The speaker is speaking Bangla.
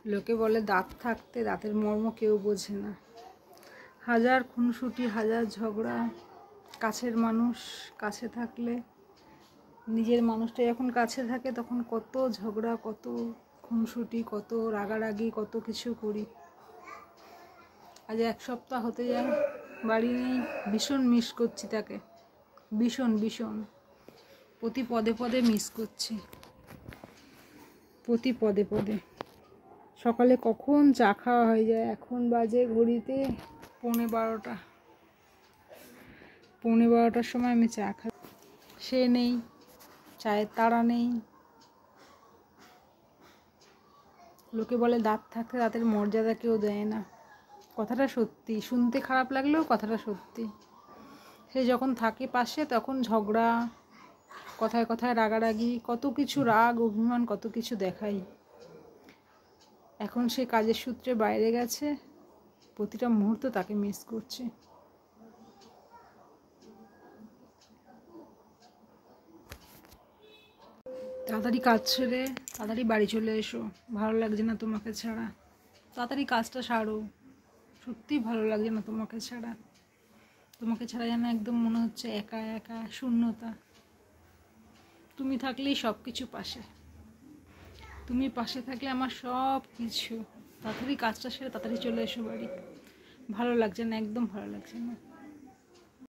লোকে বলে দাঁত থাকতে দাঁতের মর্ম কেউ বোঝে না। হাজার খুনসুটি, হাজার ঝগড়া, কাছের মানুষ কাছে থাকলে, নিজের মানুষটা যখন কাছে থাকে তখন কত ঝগড়া, কত খুনসুটি, কত রাগারাগি, কত কিছু করি। আজ 1 সপ্তাহ হতে যায় বাড়ি নেই। ভীষণ মিস করছি তাকে, ভীষণ ভীষণ। প্রতি পদে পদে মিস করছি, প্রতি পদে পদে। সকালে কখন চা খাওয়া হয়ে যায়, এখন বাজে ঘড়িতে 12:15। 12:15টার সময় আমি চা খাই, সে নেই, চায়ের তাড়া নেই। লোকে বলে দাঁত থাকতে দাঁতের মর্যাদা কেউ দেয় না। কথাটা সত্যি, শুনতে খারাপ লাগলেও কথাটা সত্যি। সে যখন থাকে পাশে তখন ঝগড়া, কথায় কথায় রাগারাগি, কত কিছু রাগ অভিমান, কত কিছু দেখাই। এখন সে কাজের সূত্রে বাইরে গেছে, প্রতিটা মুহূর্ত তাকে মিস করছে। তাড়াতাড়ি কাজ ছেড়ে তাড়াতাড়ি বাড়ি চলে এসো, ভালো লাগছে না তোমাকে ছাড়া। তাড়াতাড়ি কাজটা সারো, সত্যিই ভালো লাগছে না তোমাকে ছাড়া। তোমাকে ছাড়া যেন একদম মনে হচ্ছে একা একা, শূন্যতা। তুমি থাকলেই সব কিছু পাশে, তুমি পাশে থাকলে আমার সব কিছু। তাড়াতাড়ি কাজটা সেরে তাড়াতাড়ি চলে এসো বাড়ি, ভালো লাগছে না, একদম ভালো লাগছে না।